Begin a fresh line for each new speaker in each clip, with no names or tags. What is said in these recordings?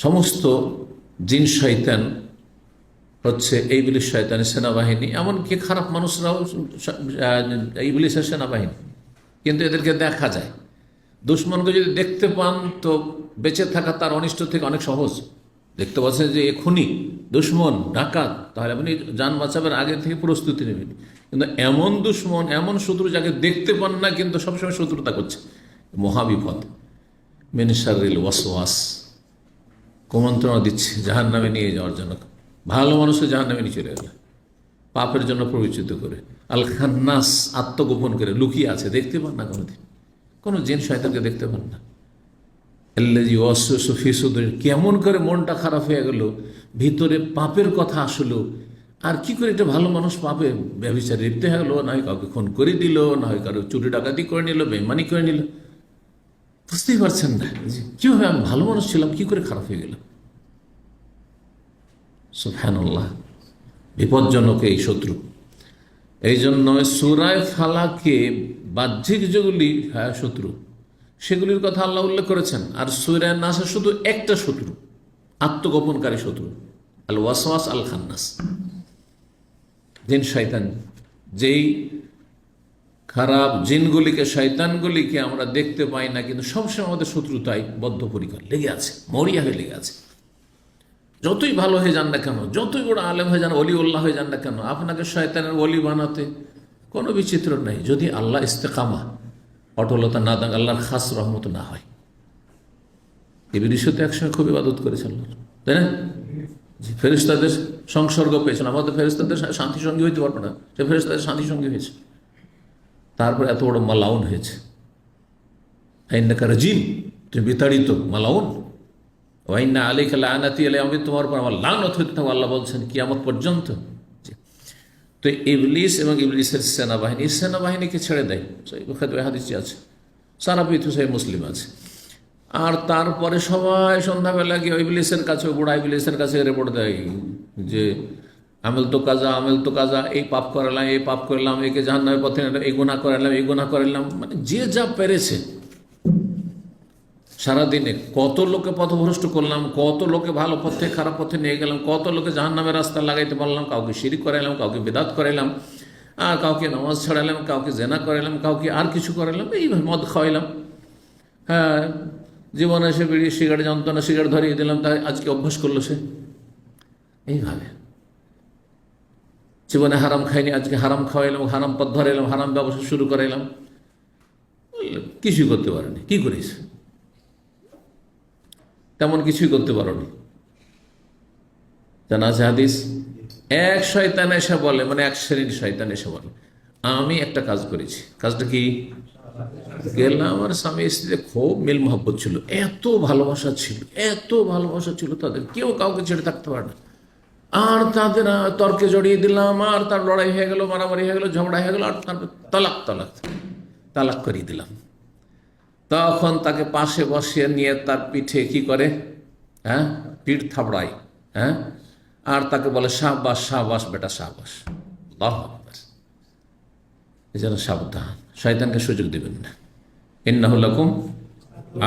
সমস্ত জিন শয়তান হচ্ছে ইবলিস শয়তানের সেনাবাহিনী, এমনকি খারাপ মানুষরাও ইবলিসের সেনাবাহিনী, কিন্তু এদেরকে দেখা যায়। দুশ্মনকে যদি দেখতে পান তো বেঁচে থাকা তার অনিষ্ট থেকে অনেক সহজ। দেখতে পাচ্ছেন যে এ খুনি, দুশ্মন, ডাকাত, তাহলে আপনি যান বাঁচাবেন আগে থেকে প্রস্তুতি নেবেন। কিন্তু এমন দুশ্মন, এমন শত্রু যাকে দেখতে পান না কিন্তু সবসময় শত্রুতা করছে, মহাবিপদ। মিন শাররিল ওয়াসওয়াস, কুমন্ত্রণা দিচ্ছে জাহান্নামে নিয়ে যাওয়ার জন্য। ভালো মানুষকে জাহান্নামে নিয়ে চলে গেল পাপের জন্য প্ররোচিত করে। আল খান্নাস, আত্মগোপন করে লুকিয়ে আছে, দেখতে পান না কোনোদিন, কোনো জিন শয়তানকে দেখতে পান না। কেমন করে মনটা খারাপ হয়ে গেল, ভিতরে পাপের কথা আসলো, আর কি করে একটা ভালো মানুষ পাপে ব্যভিচারে লিপ্ত হয়ে গেলো, না হয় কাউকে খুন করে দিল, না হয় কারো চুরি ডাকাতি করে নিল, বেইমানি করে নিল। বুঝতেই পারছেন না কিভাবে আমি ভালো মানুষ ছিলাম, কি করে খারাপ হয়ে গেল। সুবহানাল্লাহ, বিপজ্জনক এই শত্রু। এই জন্য সূরায়ে ফালাকে বাহ্যিক যেগুলি শত্রু, সেগুলির কথা আল্লাহ উল্লেখ করেছেন। আর সূরায়ে নাসে শুধু একটা শত্রু, আত্মগোপনকারী শত্রু, আল ওয়াসওয়াস আল খান্নাস, জিন শয়তান। যেই খারাপ জিনগুলিকে, শয়তানগুলিকে আমরা দেখতে পাই না, কিন্তু সবসময় আমাদের শত্রুতায় বদ্ধপরিকর লেগে আছে, মরিয়া হয়ে লেগে আছে। যতই ভালো হয়ে যান না কেন, যতই বড় আলেম হয়ে যান, ওলিউল্লাহ হয়ে যান না কেন, আপনাকে শয়তানের ওলি বানাতে কোনো বিচিত্র নেই, যদি আল্লাহ ইস্তেকামা, অটলতা না দেন, আল্লাহর খাস রহমত না হয়। ইবলীসও তো একসময় খুব ইবাদত করেছেন, তাই না? ফেরেশতাদের সংসর্গ পেয়েছেন, আমাদের ফেরেশতাদের শান্তি সঙ্গী হইতে পারবে না, সে ফেরেশতাদের শান্তি সঙ্গী হয়েছে, তারপর এত বড় মালাউন হয়েছে। আইন্নাকা রাজিম, তুমি বিতাড়িত, মালাউন। ওয়াইন্না আলাইকা লাআনাতি, আমি তোমার উপর আমার লানত হইতে থাকবে, আল্লাহ বলছেন কিয়ামত পর্যন্ত। তো ইবলিস এবং ইবলিসের সেনাবাহিনী, সেনাবাহিনীকে ছেড়ে দেয়, বুখারী হাদিসে আছে, সারা পৃথিবী সহিহ মুসলিম আছে। আর তারপরে সবাই সন্ধ্যাবেলা গিয়ে ইবলিসের কাছে, বুড়া ইবলিসের কাছে রিপোর্ট দেয় যে আমেল তো কাজা, আমেল তো কাজা, এই পাপ করালাম, এই পাপ করলাম, একে জাহান্নামের পথে এই গুনাহ করালাম, এই গুনাহ করালাম। মানে যে যা পেরেছে সারাদিনে, কত লোকে পথভ্রষ্ট করলাম, কত লোকে ভালো পথে খারাপ পথে নিয়ে গেলাম, কত লোকে জাহান্নামের রাস্তা লাগাইতে পারলাম, কাউকে শিরিক করাইলাম, কাউকে বিদআত করাইলাম, আর কাউকে নামাজ ছাড়াইলাম, কাউকে জেনা করাইলাম, কাউকে আর কিছু করাইলাম, এইভাবে মদ খাওয়াইলাম। হ্যাঁ, জীবনে সে বিড়ি সিগারেট জানতো না, সিগারেট ধরিয়ে দিলাম, তাই আজকে অভ্যাস করলো সে। এইভাবে জীবনে হারাম খাইনি, আজকে হারাম খাওয়াইলাম, হারাম পথ ধরাইলাম, হারাম ব্যবসা শুরু করাইলাম, কিছুই করতে পারেনি। কি করিস? তেমন কিছুই করতে পারোনি। জানা আছে হাদিস, এক শয়তান এসে বলে, মানে এক শ্রেণীর শয়তান এসে বলে, আমি একটা কাজ করেছি। কাজটা কি? গেলাম, আমার স্বামী স্ত্রীতে খুব মিল মহব্বত ছিল, এত ভালোবাসা ছিল, এত ভালোবাসা ছিল তাদের, কেউ কাউকে ছেড়ে থাকতে পারে না। আর তাদের তর্কে জড়িয়ে দিলাম, আর তার লড়াই হয়ে গেল, মারামারি হয়ে গেল, ঝগড়া হয়ে গেল, আর তারপর তালাক তালাক তালাক করিয়ে দিলাম। তখন তাকে পাশে বসিয়ে নিয়ে তার পিঠে কি করে? হ্যাঁ, পিঠ থাবড়ায়। হ্যাঁ, আর তাকে বলে শাবাশ শাবাশ বেটা শাবাশ। আল্লাহু আকবার। এই জন্য সাবধান, শয়তানকে সুযোগ দেবেন না। ইন্নাহু লাকুম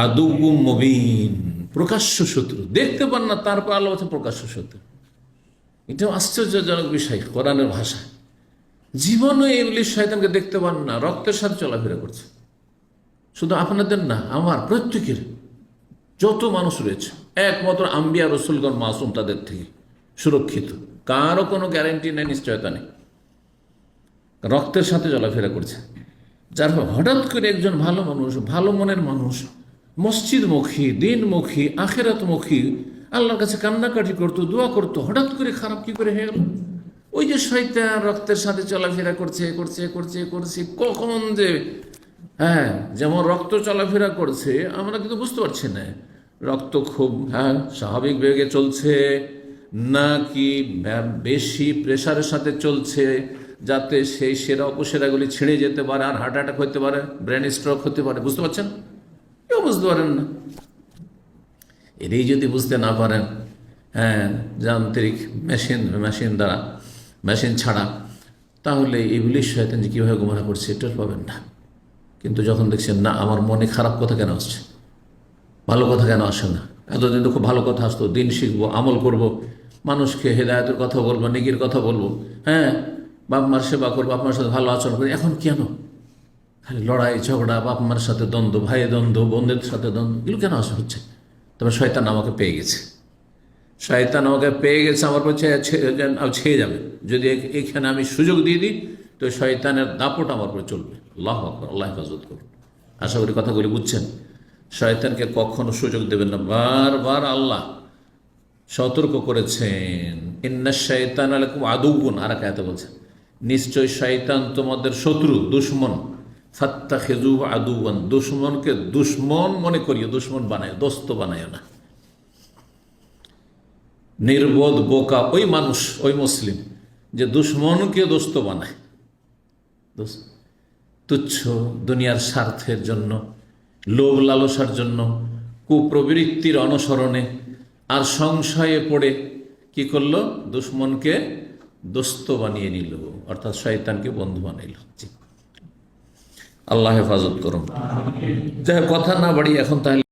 আদুউম মুবিন, প্রকাশ্য শত্রু, দেখতে পান না, তারপর আল্লাহ বলছে প্রকাশ্য শত্রু। এটাও আশ্চর্যজনক বিষয় কোরআনের ভাষা। জীবনে ইবলীস শয়তানকে দেখতে পান না, রক্তের সাথে চলাফেরা করছে। শুধু আপনাদের না, আমার প্রত্যেকের, যত মানুষ রয়েছে, একমাত্র আম্বিয়া রসুলগণ মাসুম, তাদের থেকে সুরক্ষিত, কারও কোনো গ্যারান্টি নেই, নিশ্চয়তা নেই, রক্তের সাথে চলাফেরা করছে। যার হঠাৎ করে একজন ভালো মানুষ, ভালো মনের মানুষ, মসজিদমুখী, দিনমুখী, আখেরাতমুখী, আল্লাহর কাছে কান্নাকাটি করতো, দোয়া করতো, হঠাৎ করে খারাপ কি করে হয়ে গেল? ওই যে শয়তান রক্তের সাথে চলাফেরা করছে করছে করছে করছে, কখন যে, হ্যাঁ, যেমন রক্ত চলাফেরা করছে, আমরা কিন্তু বুঝতে পারছি না রক্ত খুব স্বাভাবিক বেগে চলছে নাকি বেশি প্রেশারের সাথে চলছে, যাতে সেই সেরা উপসেরাগুলি ছিঁড়ে যেতে পারে, আর হার্ট অ্যাটাক হতে পারে, ব্রেন স্ট্রোক হতে পারে। বুঝতে পারছেন? কেউ বুঝতে পারেন না। এটাই যদি বুঝতে না পারেন, হ্যাঁ, যান্ত্রিক মেশিন দ্বারা, মেশিন ছাড়া, তাহলে ইবলীস শয়তান যে কীভাবে গোমরাহ করছে এটা পাবেন না। কিন্তু যখন দেখছেন না, আমার মনে খারাপ কথা কেন আসছে, ভালো কথা কেন আসে না, এতদিন তো খুব ভালো কথা আসতো, দিন শিখবো, আমল করব, মানুষকে হেদায়েতের কথা বলবো, নেকির কথা বলবো, হ্যাঁ, বাপ মার সেবা করবো, বাপ মার সাথে ভালো আচরণ করি। এখন কেন খালি লড়াই ঝগড়া, বাপ মার সাথে দ্বন্দ্ব, ভাইয়ের দ্বন্দ্ব, বোনদের সাথে দ্বন্দ্ব, এগুলো কেন আসা হচ্ছে? তবে শয়তান আমাকে পেয়ে গেছে, শয়তান আমাকে পেয়ে গেছে, আমার পর ছেয়ে যাবে যদি এখানে আমি সুযোগ দিয়ে দিই, তো শয়তানের দাপট আমার উপরে চলবে। আল্লাহ আকবার, আল্লাহ হেফাজত করুন। আশা করি কথাগুলি বুঝছেন। শয়তানকে কখনো সুযোগ দেবেন না। বারবার আল্লাহ সতর্ক করেছেন, ইন্না শাইতান আলাইকুম আদুউন, আর এক আয়াতে বলছেন নিশ্চয় শয়তান তোমাদের শত্রু, দুশ্মন, ফাত্তাখিযুহু আদুওয়ান, দুশ্মনকে দুশ্মন মনে করিও, দুশ্মন বানায়, দোস্ত বানায় না। নির্বোধ বোকা ওই মানুষ, ওই মুসলিম যে দুশ্মনকে দোস্ত বানায়, তুচ্ছ দুনিয়ার স্বার্থের জন্য, লোভ লালসার জন্য, কুপ্রবৃত্তির অনুসরণে আর সংশয়ে পড়ে কি করলো? দুশ্মনকে দোস্ত বানিয়ে নিল, অর্থাৎ শয়তানকে বন্ধু বানাইল। আল্লাহ হেফাজত করুন। যাই কথা না বাড়ি এখন তাহলে